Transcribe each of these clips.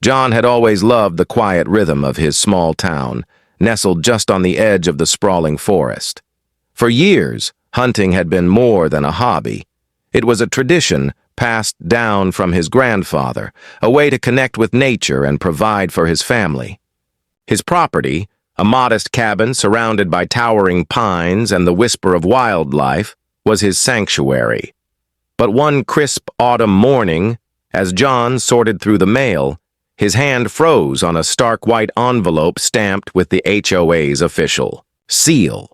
John had always loved the quiet rhythm of his small town, nestled just on the edge of the sprawling forest. For years, hunting had been more than a hobby. It was a tradition passed down from his grandfather, a way to connect with nature and provide for his family. His property, a modest cabin surrounded by towering pines and the whisper of wildlife, was his sanctuary. But one crisp autumn morning, as John sorted through the mail, his hand froze on a stark white envelope stamped with the HOA's official seal.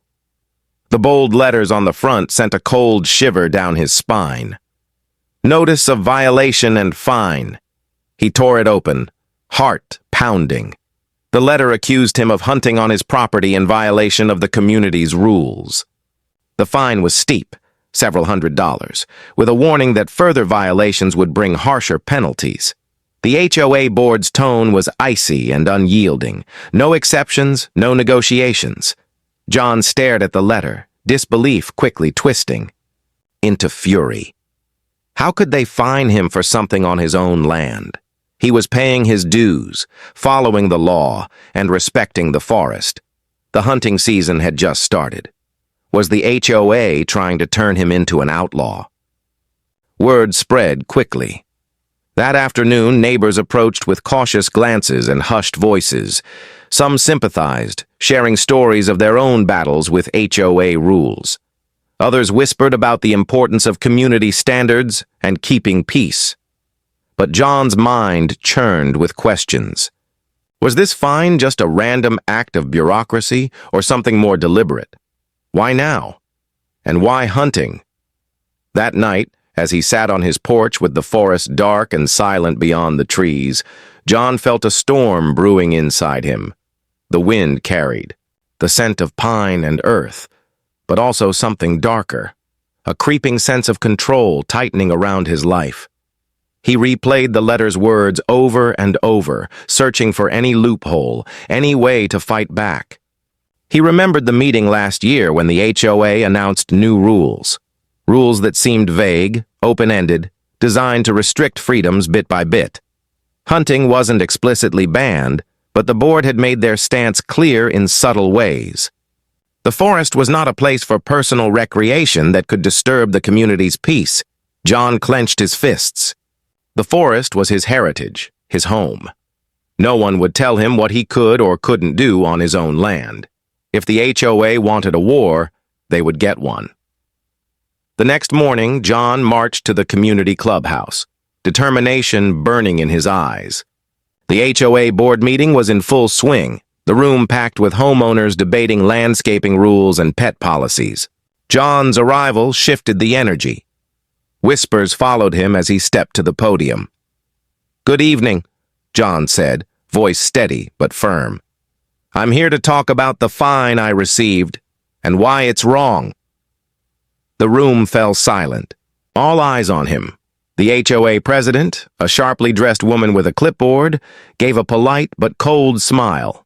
The bold letters on the front sent a cold shiver down his spine. Notice of violation and fine. He tore it open, heart pounding. The letter accused him of hunting on his property in violation of the community's rules. The fine was steep, several $100s, with a warning that further violations would bring harsher penalties. The HOA board's tone was icy and unyielding. No exceptions, no negotiations. John stared at the letter, disbelief quickly twisting into fury. How could they fine him for something on his own land? He was paying his dues, following the law, and respecting the forest. The hunting season had just started. Was the HOA trying to turn him into an outlaw? Word spread quickly. That afternoon, neighbors approached with cautious glances and hushed voices. Some sympathized, sharing stories of their own battles with HOA rules. Others whispered about the importance of community standards and keeping peace. But John's mind churned with questions. Was this fine just a random act of bureaucracy or something more deliberate? Why now? And why hunting? That night, as he sat on his porch with the forest dark and silent beyond the trees, John felt a storm brewing inside him. The wind carried, the scent of pine and earth, but also something darker, a creeping sense of control tightening around his life. He replayed the letter's words over and over, searching for any loophole, any way to fight back. He remembered the meeting last year when the HOA announced new rules. Rules that seemed vague, open-ended, designed to restrict freedoms bit by bit. Hunting wasn't explicitly banned, but the board had made their stance clear in subtle ways. The forest was not a place for personal recreation that could disturb the community's peace. John clenched his fists. The forest was his heritage, his home. No one would tell him what he could or couldn't do on his own land. If the HOA wanted a war, they would get one. The next morning, John marched to the community clubhouse, determination burning in his eyes. The HOA board meeting was in full swing, the room packed with homeowners debating landscaping rules and pet policies. John's arrival shifted the energy. Whispers followed him as he stepped to the podium. "Good evening," John said, voice steady but firm. "I'm here to talk about the fine I received and why it's wrong." The room fell silent, all eyes on him. The HOA president, a sharply dressed woman with a clipboard, gave a polite but cold smile.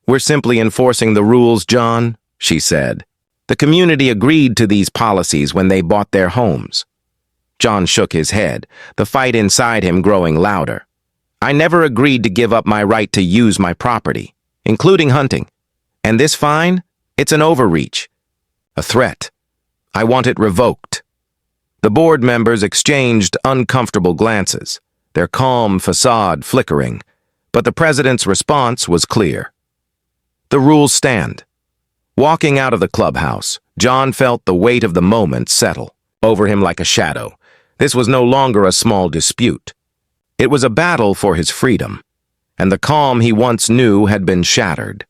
"We're simply enforcing the rules, John," she said. "The community agreed to these policies when they bought their homes." John shook his head, the fight inside him growing louder. "I never agreed to give up my right to use my property, including hunting. And this fine? It's an overreach. A threat. I want it revoked." The board members exchanged uncomfortable glances, their calm facade flickering, but the president's response was clear. "The rules stand." Walking out of the clubhouse, John felt the weight of the moment settle over him like a shadow. This was no longer a small dispute. It was a battle for his freedom, and the calm he once knew had been shattered.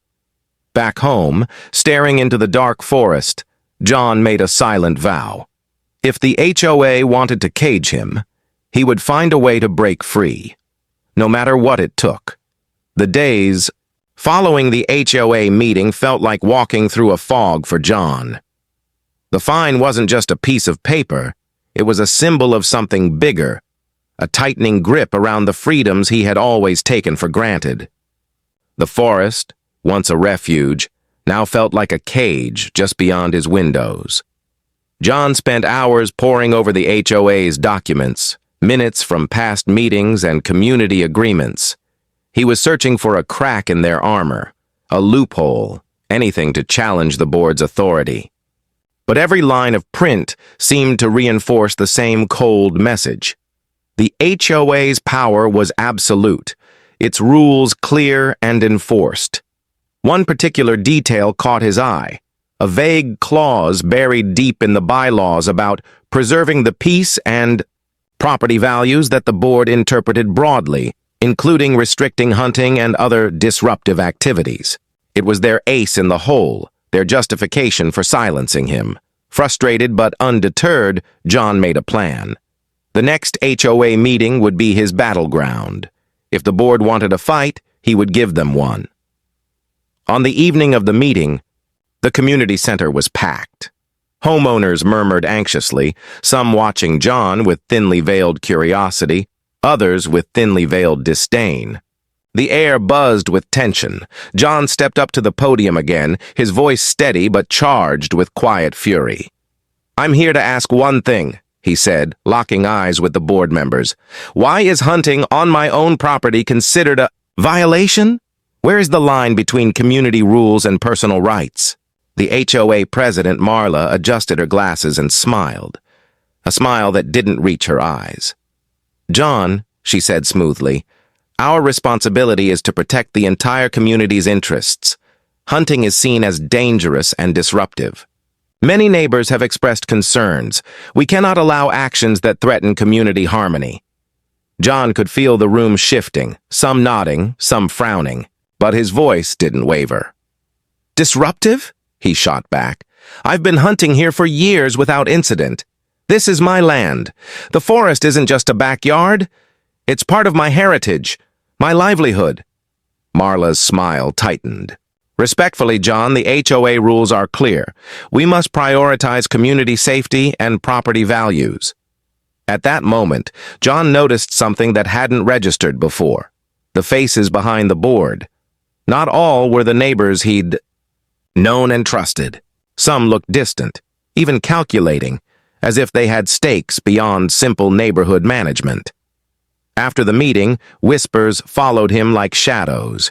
Back home, staring into the dark forest, John made a silent vow. If the HOA wanted to cage him, he would find a way to break free, no matter what it took. The days following the HOA meeting felt like walking through a fog for John. The fine wasn't just a piece of paper, it was a symbol of something bigger, a tightening grip around the freedoms he had always taken for granted. The forest, once a refuge, now felt like a cage just beyond his windows. John spent hours poring over the HOA's documents, minutes from past meetings and community agreements. He was searching for a crack in their armor, a loophole, anything to challenge the board's authority. But every line of print seemed to reinforce the same cold message. The HOA's power was absolute, its rules clear and enforced. One particular detail caught his eye, a vague clause buried deep in the bylaws about preserving the peace and property values that the board interpreted broadly, including restricting hunting and other disruptive activities. It was their ace in the hole, their justification for silencing him. Frustrated but undeterred, John made a plan. The next HOA meeting would be his battleground. If the board wanted a fight, he would give them one. On the evening of the meeting, the community center was packed. Homeowners murmured anxiously, some watching John with thinly veiled curiosity, others with thinly veiled disdain. The air buzzed with tension. John stepped up to the podium again, his voice steady but charged with quiet fury. "I'm here to ask one thing," he said, locking eyes with the board members. "Why is hunting on my own property considered a violation? Where is the line between community rules and personal rights?" The HOA president, Marla, adjusted her glasses and smiled, a smile that didn't reach her eyes. "John," she said smoothly, "our responsibility is to protect the entire community's interests. Hunting is seen as dangerous and disruptive. Many neighbors have expressed concerns. We cannot allow actions that threaten community harmony." John could feel the room shifting, some nodding, some frowning, but his voice didn't waver. "Disruptive?" he shot back. "I've been hunting here for years without incident. This is my land. The forest isn't just a backyard. It's part of my heritage, my livelihood." Marla's smile tightened. "Respectfully, John, the HOA rules are clear. We must prioritize community safety and property values." At that moment, John noticed something that hadn't registered before. The faces behind the board. Not all were the neighbors he'd known and trusted. Some looked distant, even calculating, as if they had stakes beyond simple neighborhood management. After the meeting, whispers followed him like shadows.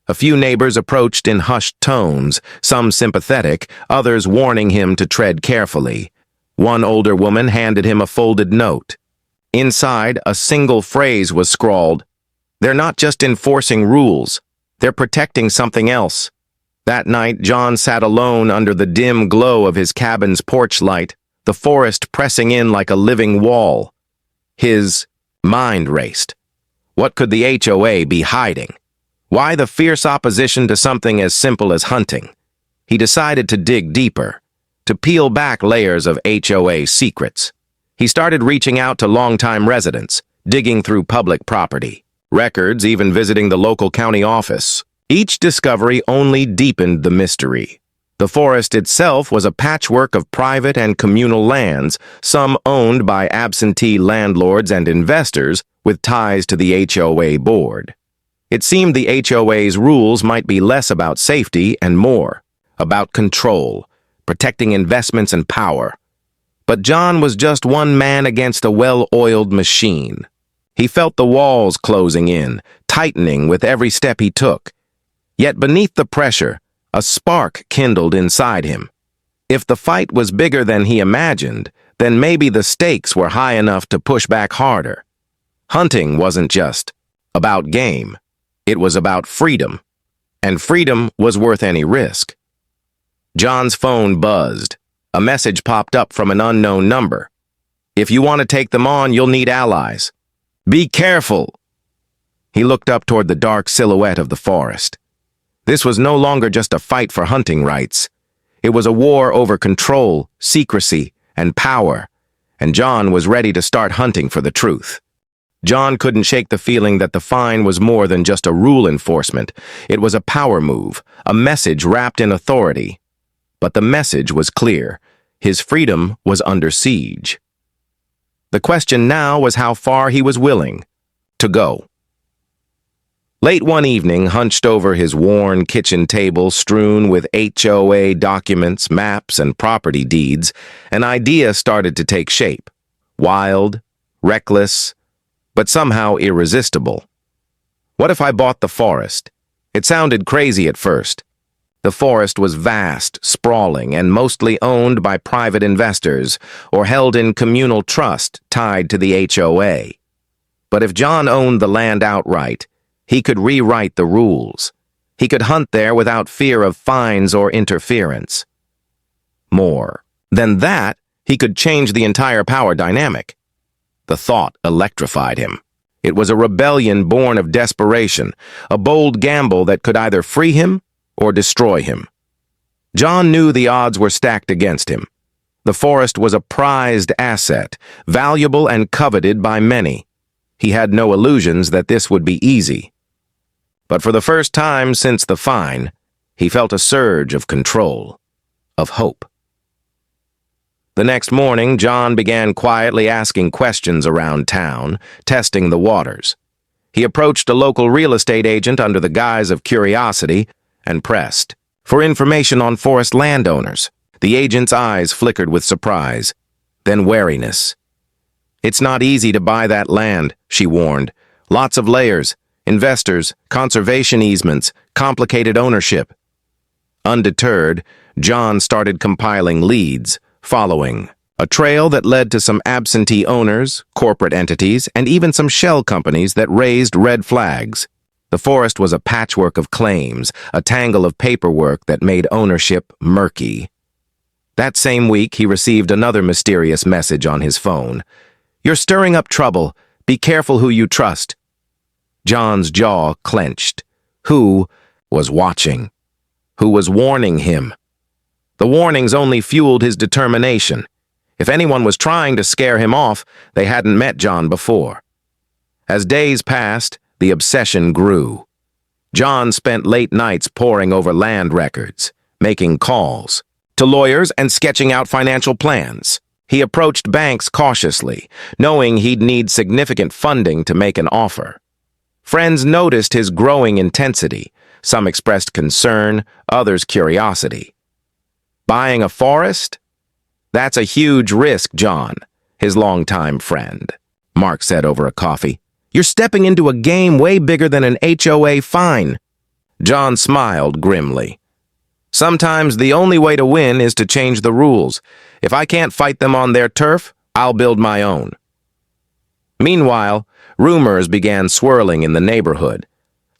A few neighbors approached in hushed tones, some sympathetic, others warning him to tread carefully. One older woman handed him a folded note. Inside, a single phrase was scrawled, "They're not just enforcing rules, they're protecting something else." That night, John sat alone under the dim glow of his cabin's porch light, the forest pressing in like a living wall. His mind raced. What could the HOA be hiding? Why the fierce opposition to something as simple as hunting? He decided to dig deeper, to peel back layers of HOA secrets. He started reaching out to longtime residents, digging through public property, records, even visiting the local county office. Each discovery only deepened the mystery. The forest itself was a patchwork of private and communal lands, some owned by absentee landlords and investors with ties to the HOA board. It seemed the HOA's rules might be less about safety and more about control, protecting investments and power. But John was just one man against a well-oiled machine. He felt the walls closing in, tightening with every step he took. Yet beneath the pressure, a spark kindled inside him. If the fight was bigger than he imagined, then maybe the stakes were high enough to push back harder. Hunting wasn't just about game. It was about freedom. And freedom was worth any risk. John's phone buzzed. A message popped up from an unknown number. "If you want to take them on, you'll need allies. Be careful." He looked up toward the dark silhouette of the forest. This was no longer just a fight for hunting rights. It was a war over control, secrecy, and power, and John was ready to start hunting for the truth. John couldn't shake the feeling that the fine was more than just a rule enforcement. It was a power move, a message wrapped in authority. But the message was clear. His freedom was under siege. The question now was how far he was willing to go. Late one evening, hunched over his worn kitchen table strewn with HOA documents, maps, and property deeds, an idea started to take shape. Wild, reckless, but somehow irresistible. What if I bought the forest? It sounded crazy at first. The forest was vast, sprawling, and mostly owned by private investors or held in communal trust tied to the HOA. But if John owned the land outright, he could rewrite the rules. He could hunt there without fear of fines or interference. More than that, he could change the entire power dynamic. The thought electrified him. It was a rebellion born of desperation, a bold gamble that could either free him or destroy him. John knew the odds were stacked against him. The forest was a prized asset, valuable and coveted by many. He had no illusions that this would be easy. But for the first time since the fine, he felt a surge of control, of hope. The next morning, John began quietly asking questions around town, testing the waters. He approached a local real estate agent under the guise of curiosity and pressed for information on forest landowners. The agent's eyes flickered with surprise, then wariness. "It's not easy to buy that land," she warned. "Lots of layers, investors, conservation easements, complicated ownership." Undeterred, John started compiling leads, following a trail that led to some absentee owners, corporate entities, and even some shell companies that raised red flags. The forest was a patchwork of claims, a tangle of paperwork that made ownership murky. That same week, he received another mysterious message on his phone. "You're stirring up trouble. Be careful who you trust." John's jaw clenched. Who was watching? Who was warning him? The warnings only fueled his determination. If anyone was trying to scare him off, they hadn't met John before. As days passed, the obsession grew. John spent late nights poring over land records, making calls to lawyers and sketching out financial plans. He approached banks cautiously, knowing he'd need significant funding to make an offer. Friends noticed his growing intensity. Some expressed concern, others curiosity. "Buying a forest? That's a huge risk, John," his longtime friend, Mark said over a coffee. "You're stepping into a game way bigger than an HOA fine." John smiled grimly. "Sometimes the only way to win is to change the rules. If I can't fight them on their turf, I'll build my own." Meanwhile, rumors began swirling in the neighborhood.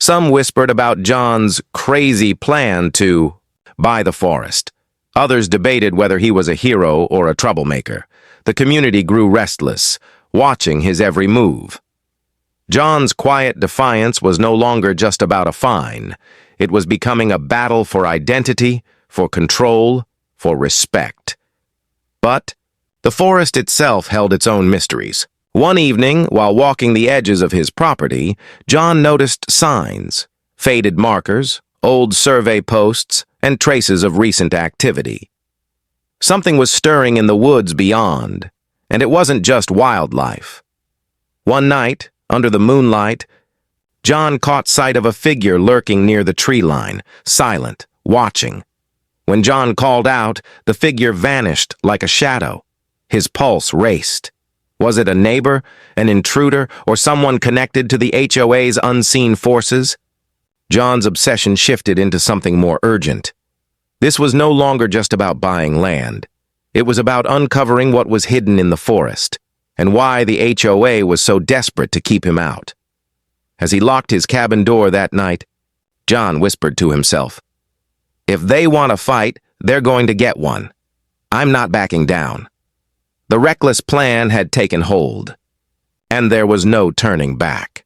Some whispered about John's crazy plan to buy the forest. Others debated whether he was a hero or a troublemaker. The community grew restless, watching his every move. John's quiet defiance was no longer just about a fine. It was becoming a battle for identity, for control, for respect. But the forest itself held its own mysteries. One evening, while walking the edges of his property, John noticed signs, faded markers, old survey posts, and traces of recent activity. Something was stirring in the woods beyond, and it wasn't just wildlife. One night, under the moonlight, John caught sight of a figure lurking near the tree line, silent, watching. When John called out, the figure vanished like a shadow. His pulse raced. Was it a neighbor, an intruder, or someone connected to the HOA's unseen forces? John's obsession shifted into something more urgent. This was no longer just about buying land. It was about uncovering what was hidden in the forest, and why the HOA was so desperate to keep him out. As he locked his cabin door that night, John whispered to himself, "If they want a fight, they're going to get one. I'm not backing down." The reckless plan had taken hold, and there was no turning back.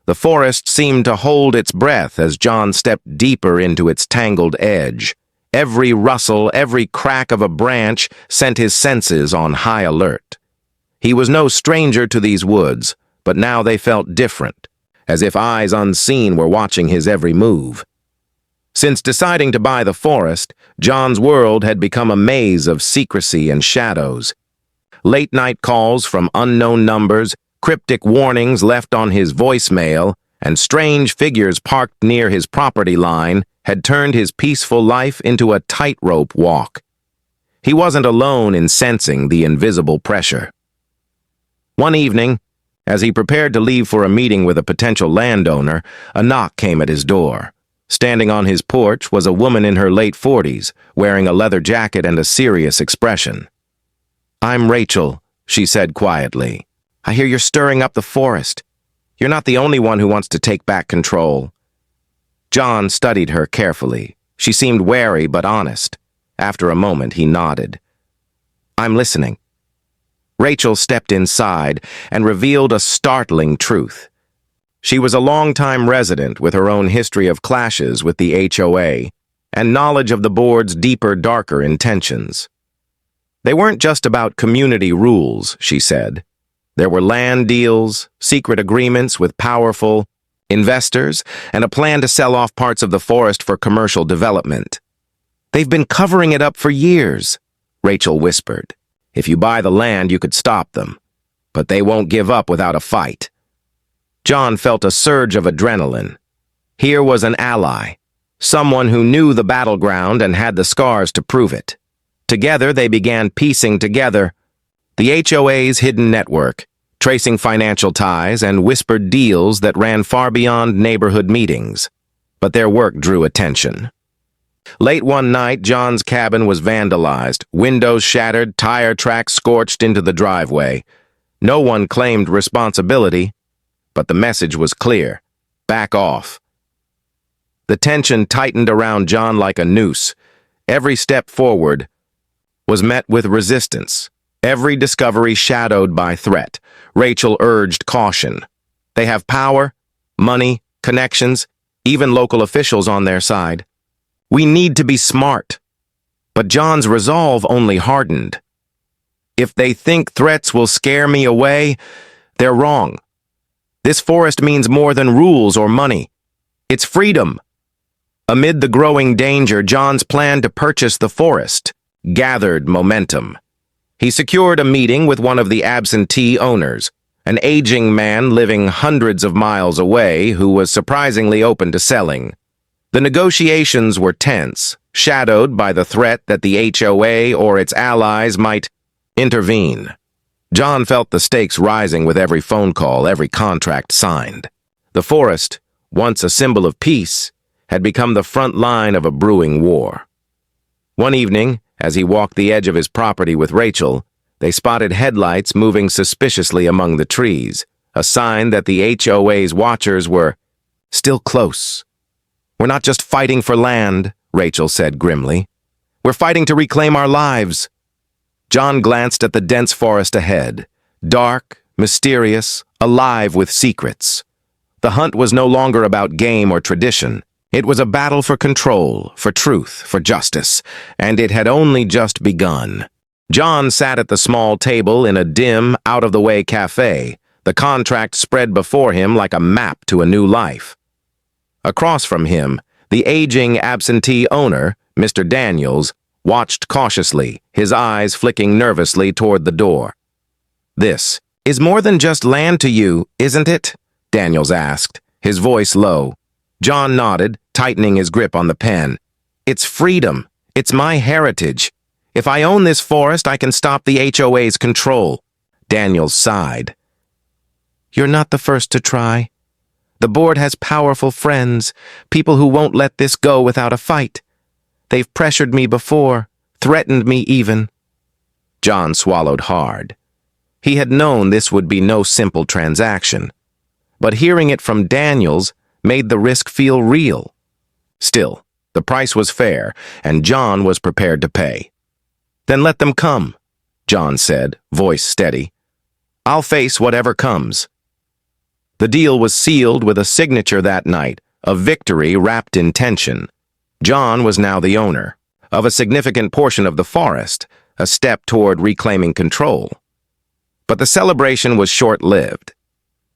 The forest seemed to hold its breath as John stepped deeper into its tangled edge. Every rustle, every crack of a branch sent his senses on high alert. He was no stranger to these woods, but now they felt different, as if eyes unseen were watching his every move. Since deciding to buy the forest, John's world had become a maze of secrecy and shadows. Late-night calls from unknown numbers, cryptic warnings left on his voicemail, and strange figures parked near his property line had turned his peaceful life into a tightrope walk. He wasn't alone in sensing the invisible pressure. One evening, As he prepared to leave for a meeting with a potential landowner, a knock came at his door. Standing on his porch was a woman in her late 40s, wearing a leather jacket and a serious expression. "I'm Rachel," she said quietly. "I hear you're stirring up the forest. You're not the only one who wants to take back control." John studied her carefully. She seemed wary but honest. After a moment, he nodded. "I'm listening." Rachel stepped inside and revealed a startling truth. She was a longtime resident with her own history of clashes with the HOA and knowledge of the board's deeper, darker intentions. They weren't just about community rules, she said. There were land deals, secret agreements with powerful investors, and a plan to sell off parts of the forest for commercial development. "They've been covering it up for years," Rachel whispered. "If you buy the land, you could stop them. But they won't give up without a fight." John felt a surge of adrenaline. Here was an ally, someone who knew the battleground and had the scars to prove it. Together, they began piecing together the HOA's hidden network, tracing financial ties and whispered deals that ran far beyond neighborhood meetings. But their work drew attention. Late one night, John's cabin was vandalized, windows shattered, tire tracks scorched into the driveway. No one claimed responsibility, but the message was clear: back off. The tension tightened around John like a noose. Every step forward was met with resistance. Every discovery shadowed by threat. Rachel urged caution. They have power, money, connections, even local officials on their side. We need to be smart. But John's resolve only hardened. If they think threats will scare me away, they're wrong. This forest means more than rules or money. It's freedom. Amid the growing danger, John's plan to purchase the forest gathered momentum. He secured a meeting with one of the absentee owners, an aging man living hundreds of miles away who was surprisingly open to selling. The negotiations were tense, shadowed by the threat that the HOA or its allies might intervene. John felt the stakes rising with every phone call, every contract signed. The forest, once a symbol of peace, had become the front line of a brewing war. One evening, as he walked the edge of his property with Rachel, they spotted headlights moving suspiciously among the trees, a sign that the HOA's watchers were still close. "We're not just fighting for land," Rachel said grimly. "We're fighting to reclaim our lives." John glanced at the dense forest ahead, dark, mysterious, alive with secrets. The hunt was no longer about game or tradition. It was a battle for control, for truth, for justice, and it had only just begun. John sat at the small table in a dim, out-of-the-way cafe, the contract spread before him like a map to a new life. Across from him, the aging absentee owner, Mr. Daniels, watched cautiously, his eyes flicking nervously toward the door. "This is more than just land to you, isn't it?" Daniels asked, his voice low. John nodded, tightening his grip on the pen. "It's freedom. It's my heritage. If I own this forest, I can stop the HOA's control." Daniels sighed. "You're not the first to try. The board has powerful friends, people who won't let this go without a fight. They've pressured me before, threatened me even." John swallowed hard. He had known this would be no simple transaction, but hearing it from Daniels made the risk feel real. Still, the price was fair, and John was prepared to pay. "Then let them come," John said, voice steady. "I'll face whatever comes." The deal was sealed with a signature that night, a victory wrapped in tension. John was now the owner of a significant portion of the forest, a step toward reclaiming control. But the celebration was short-lived.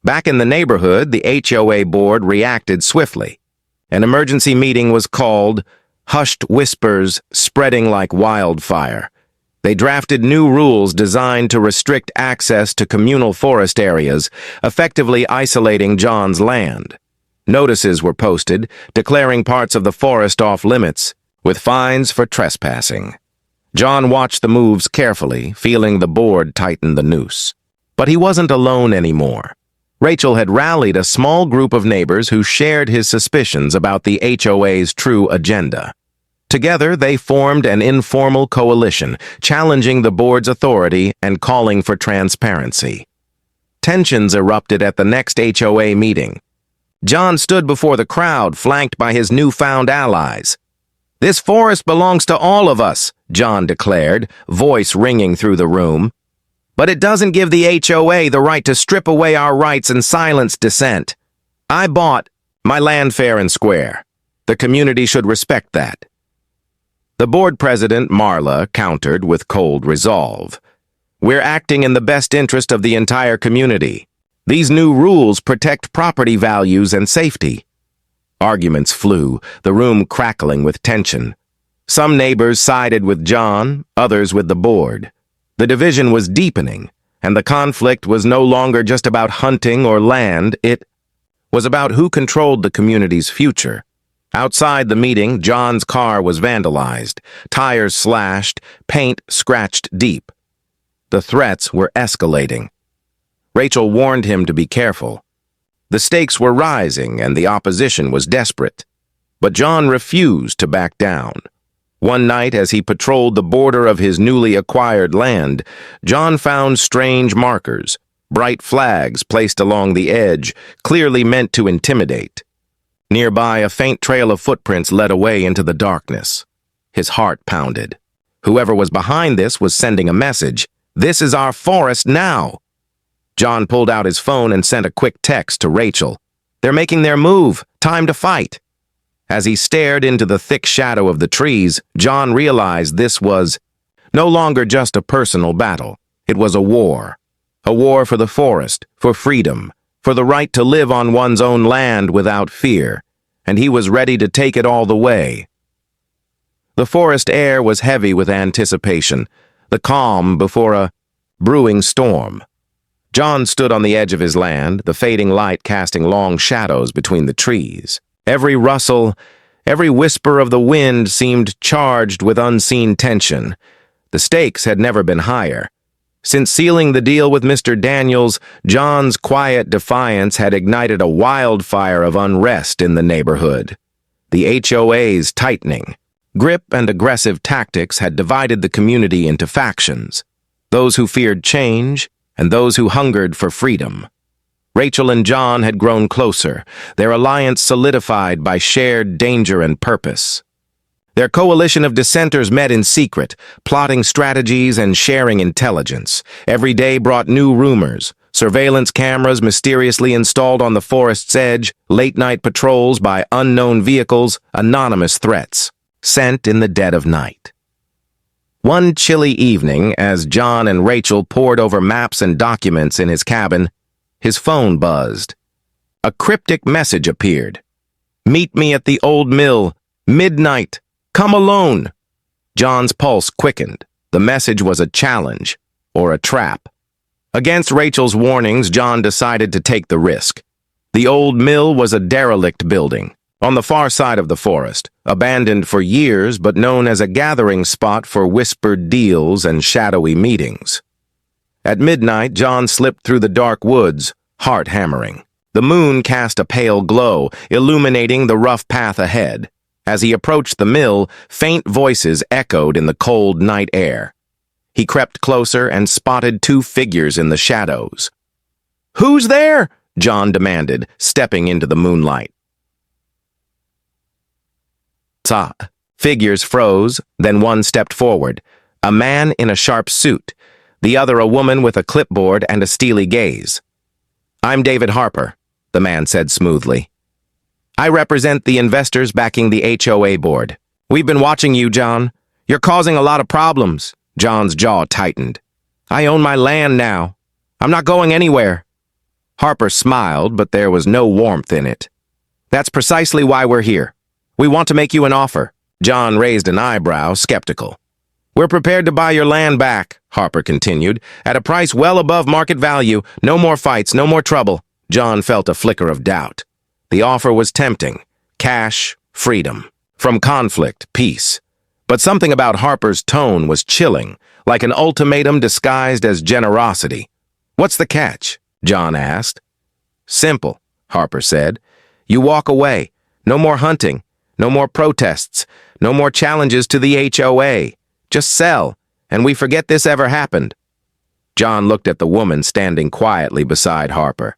Back in the neighborhood, the HOA board reacted swiftly. An emergency meeting was called, hushed whispers spreading like wildfire. They drafted new rules designed to restrict access to communal forest areas, effectively isolating John's land. Notices were posted, declaring parts of the forest off-limits, with fines for trespassing. John watched the moves carefully, feeling the board tighten the noose. But he wasn't alone anymore. Rachel had rallied a small group of neighbors who shared his suspicions about the HOA's true agenda. Together, they formed an informal coalition, challenging the board's authority and calling for transparency. Tensions erupted at the next HOA meeting. John stood before the crowd, flanked by his newfound allies. "This forest belongs to all of us," John declared, voice ringing through the room. "But it doesn't give the HOA the right to strip away our rights and silence dissent. I bought my land fair and square. The community should respect that." The board president, Marla, countered with cold resolve. "We're acting in the best interest of the entire community. These new rules protect property values and safety." Arguments flew, the room crackling with tension. Some neighbors sided with John, others with the board. The division was deepening, and the conflict was no longer just about hunting or land, it was about who controlled the community's future. Outside the meeting, John's car was vandalized, tires slashed, paint scratched deep. The threats were escalating. Rachel warned him to be careful. The stakes were rising and the opposition was desperate. But John refused to back down. One night, as he patrolled the border of his newly acquired land, John found strange markers, bright flags placed along the edge, clearly meant to intimidate. Nearby, a faint trail of footprints led away into the darkness. His heart pounded. Whoever was behind this was sending a message. "This is our forest now." John pulled out his phone and sent a quick text to Rachel. "They're making their move. Time to fight." As he stared into the thick shadow of the trees, John realized this was no longer just a personal battle. It was a war. A war for the forest, for freedom, for the right to live on one's own land without fear, and he was ready to take it all the way. The forest air was heavy with anticipation, the calm before a brewing storm. John stood on the edge of his land, the fading light casting long shadows between the trees. Every rustle, every whisper of the wind seemed charged with unseen tension. The stakes had never been higher. Since sealing the deal with Mr. Daniels, John's quiet defiance had ignited a wildfire of unrest in the neighborhood. The HOA's tightening, grip and aggressive tactics had divided the community into factions, those who feared change and those who hungered for freedom. Rachel and John had grown closer, their alliance solidified by shared danger and purpose. Their coalition of dissenters met in secret, plotting strategies and sharing intelligence. Every day brought new rumors, surveillance cameras mysteriously installed on the forest's edge, late-night patrols by unknown vehicles, anonymous threats, sent in the dead of night. One chilly evening, as John and Rachel pored over maps and documents in his cabin, his phone buzzed. A cryptic message appeared. "Meet me at the old mill, midnight. Come alone." John's pulse quickened. The message was a challenge, or a trap. Against Rachel's warnings, John decided to take the risk. The old mill was a derelict building, on the far side of the forest, abandoned for years but known as a gathering spot for whispered deals and shadowy meetings. At midnight, John slipped through the dark woods, heart hammering. The moon cast a pale glow, illuminating the rough path ahead. As he approached the mill, faint voices echoed in the cold night air. He crept closer and spotted two figures in the shadows. "Who's there?" John demanded, stepping into the moonlight. Figures froze, then one stepped forward. A man in a sharp suit, the other a woman with a clipboard and a steely gaze. "I'm David Harper," the man said smoothly. "I represent the investors backing the HOA board. We've been watching you, John. You're causing a lot of problems." John's jaw tightened. "I own my land now. I'm not going anywhere." Harper smiled, but there was no warmth in it. "That's precisely why we're here. We want to make you an offer." John raised an eyebrow, skeptical. "We're prepared to buy your land back," Harper continued, "at a price well above market value. No more fights, no more trouble." John felt a flicker of doubt. The offer was tempting. Cash, freedom. From conflict, peace. But something about Harper's tone was chilling, like an ultimatum disguised as generosity. "What's the catch?" John asked. Simple, Harper said. You walk away. No more hunting. No more protests. No more challenges to the HOA. Just sell, and we forget this ever happened. John looked at the woman standing quietly beside Harper.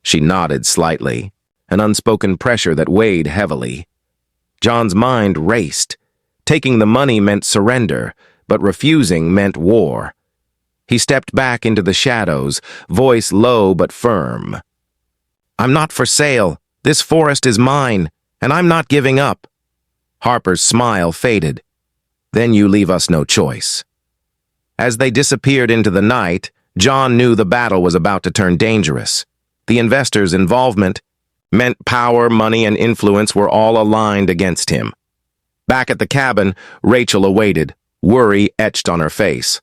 She nodded slightly, an unspoken pressure that weighed heavily. John's mind raced. Taking the money meant surrender, but refusing meant war. He stepped back into the shadows, voice low but firm. I'm not for sale. This forest is mine, and I'm not giving up. Harper's smile faded. Then you leave us no choice. As they disappeared into the night, John knew the battle was about to turn dangerous. The investors' involvement meant power, money, and influence were all aligned against him. Back at the cabin, Rachel awaited, worry etched on her face.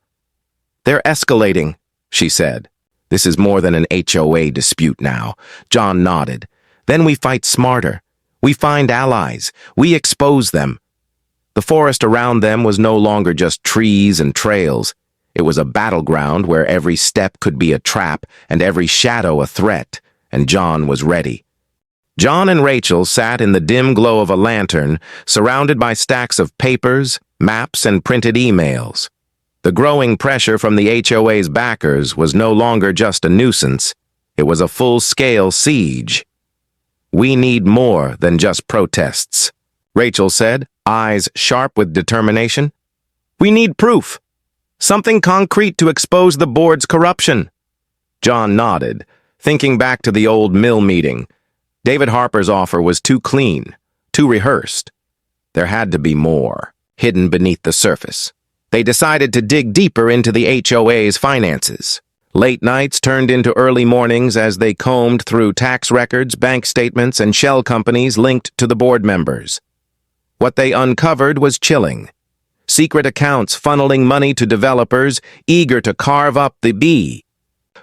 They're escalating, she said. This is more than an HOA dispute now. John nodded. Then we fight smarter. We find allies. We expose them. The forest around them was no longer just trees and trails. It was a battleground where every step could be a trap and every shadow a threat, and John was ready. John and Rachel sat in the dim glow of a lantern, surrounded by stacks of papers, maps, and printed emails. The growing pressure from the HOA's backers was no longer just a nuisance. It was a full-scale siege. We need more than just protests, Rachel said, eyes sharp with determination. We need proof. Something concrete to expose the board's corruption. John nodded, thinking back to the old mill meeting. David Harper's offer was too clean, too rehearsed. There had to be more, hidden beneath the surface. They decided to dig deeper into the HOA's finances. Late nights turned into early mornings as they combed through tax records, bank statements, and shell companies linked to the board members. What they uncovered was chilling. Secret accounts funneling money to developers eager to carve up the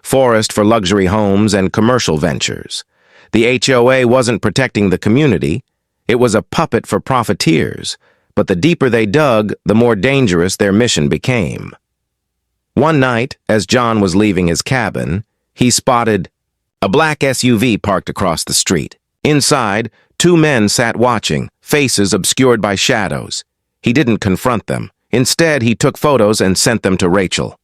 forest for luxury homes and commercial ventures. The HOA wasn't protecting the community. It was a puppet for profiteers. But the deeper they dug, the more dangerous their mission became. One night, as John was leaving his cabin, he spotted a black SUV parked across the street. Inside, two men sat watching, faces obscured by shadows. He didn't confront them. Instead, he took photos and sent them to Rachel.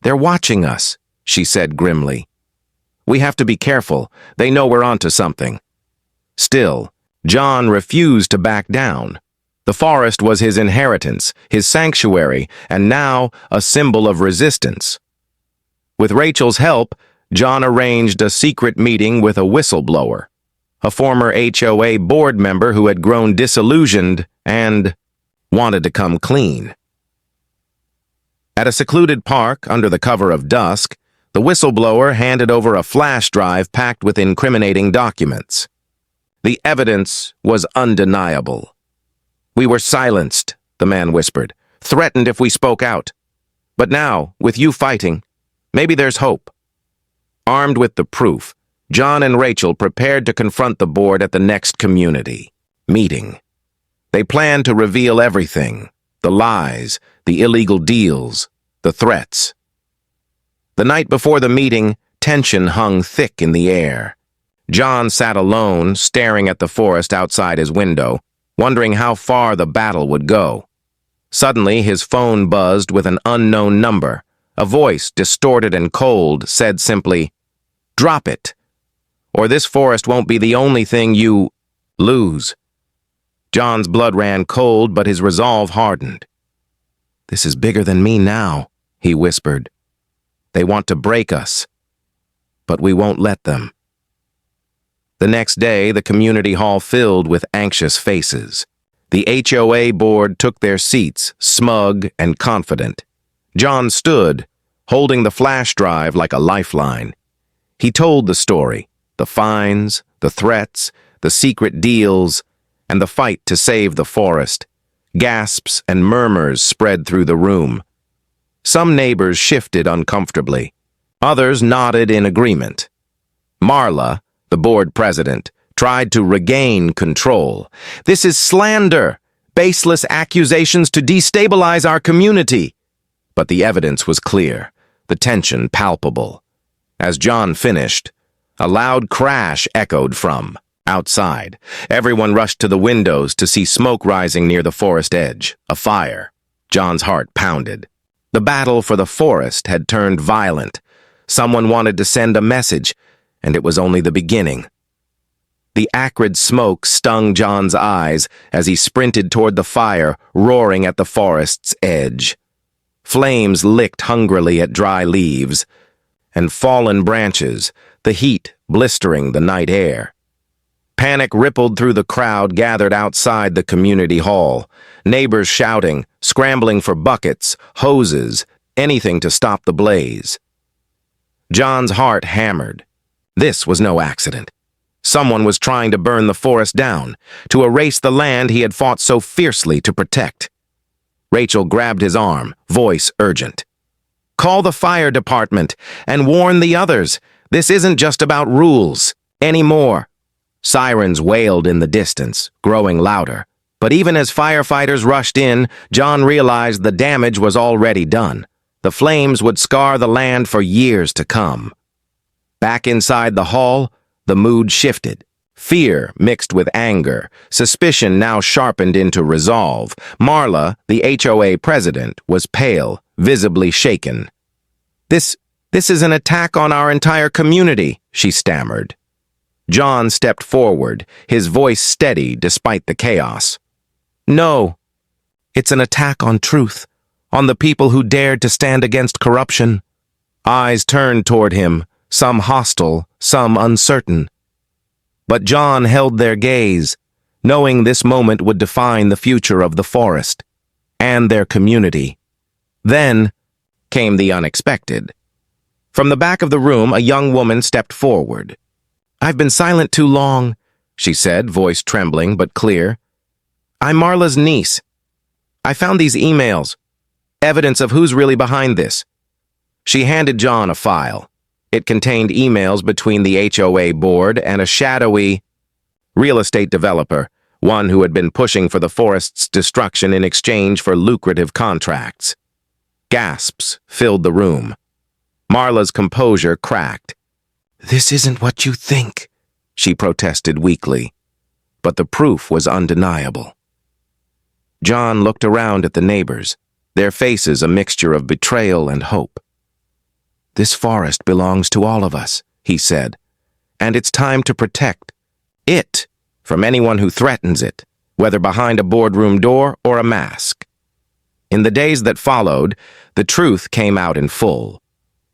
They're watching us, she said grimly. We have to be careful. They know we're onto something. Still, John refused to back down. The forest was his inheritance, his sanctuary, and now a symbol of resistance. With Rachel's help, John arranged a secret meeting with a whistleblower, a former HOA board member who had grown disillusioned and wanted to come clean. At a secluded park under the cover of dusk, the whistleblower handed over a flash drive packed with incriminating documents. The evidence was undeniable. We were silenced, the man whispered, threatened if we spoke out. But now, with you fighting, maybe there's hope. Armed with the proof, John and Rachel prepared to confront the board at the next community meeting. They planned to reveal everything, the lies, the illegal deals, the threats. The night before the meeting, tension hung thick in the air. John sat alone, staring at the forest outside his window, wondering how far the battle would go. Suddenly, his phone buzzed with an unknown number. A voice, distorted and cold, said simply, "Drop it, or this forest won't be the only thing you lose." John's blood ran cold, but his resolve hardened. "This is bigger than me now," he whispered. "They want to break us, but we won't let them." The next day, the community hall filled with anxious faces. The HOA board took their seats, smug and confident. John stood, holding the flash drive like a lifeline. He told the story, the fines, the threats, the secret deals, and the fight to save the forest. Gasps and murmurs spread through the room. Some neighbors shifted uncomfortably. Others nodded in agreement. Marla, the board president, tried to regain control. "This is slander, baseless accusations to destabilize our community." But the evidence was clear, the tension palpable. As John finished, A loud crash echoed from outside. Everyone rushed to the windows to see smoke rising near the forest edge. A fire. John's heart pounded. The battle for the forest had turned violent. Someone wanted to send a message, and it was only the beginning. The acrid smoke stung John's eyes as he sprinted toward the fire, roaring at the forest's edge. Flames licked hungrily at dry leaves and fallen branches, the heat blistering the night air. Panic rippled through the crowd gathered outside the community hall, neighbors shouting, scrambling for buckets, hoses, anything to stop the blaze. John's heart hammered. This was no accident. Someone was trying to burn the forest down, to erase the land he had fought so fiercely to protect. Rachel grabbed his arm, voice urgent. "Call the fire department and warn the others. This isn't just about rules anymore." Sirens wailed in the distance, growing louder. But even as firefighters rushed in, John realized the damage was already done. The flames would scar the land for years to come. Back inside the hall, the mood shifted. Fear mixed with anger, suspicion now sharpened into resolve. Marla, the HOA president, was pale, visibly shaken. This is an attack on our entire community," she stammered. John stepped forward, his voice steady despite the chaos. "No, it's an attack on truth, on the people who dared to stand against corruption." Eyes turned toward him, some hostile, some uncertain. But John held their gaze, knowing this moment would define the future of the forest and their community. Then came the unexpected. From the back of the room, a young woman stepped forward. "I've been silent too long," she said, voice trembling but clear. "I'm Marla's niece. I found these emails, evidence of who's really behind this." She handed John a file. It contained emails between the HOA board and a shadowy real estate developer, one who had been pushing for the forest's destruction in exchange for lucrative contracts. Gasps filled the room. Marla's composure cracked. "This isn't what you think," she protested weakly. But the proof was undeniable. John looked around at the neighbors, their faces a mixture of betrayal and hope. "This forest belongs to all of us," he said, "and it's time to protect it from anyone who threatens it, whether behind a boardroom door or a mask." In the days that followed, the truth came out in full.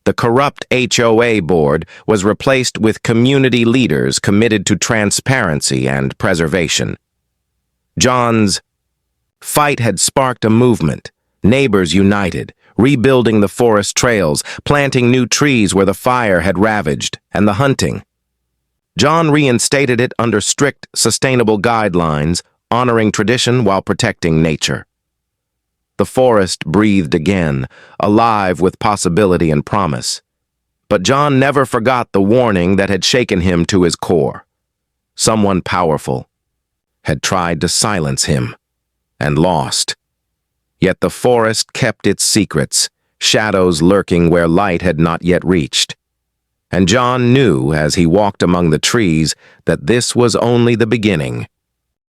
The corrupt HOA board was replaced with community leaders committed to transparency and preservation. John's fight had sparked a movement, neighbors united, rebuilding the forest trails, planting new trees where the fire had ravaged, and the hunting. John reinstated it under strict, sustainable guidelines, honoring tradition while protecting nature. The forest breathed again, alive with possibility and promise. But John never forgot the warning that had shaken him to his core. Someone powerful had tried to silence him, and lost. Yet the forest kept its secrets, shadows lurking where light had not yet reached. And John knew as he walked among the trees that this was only the beginning.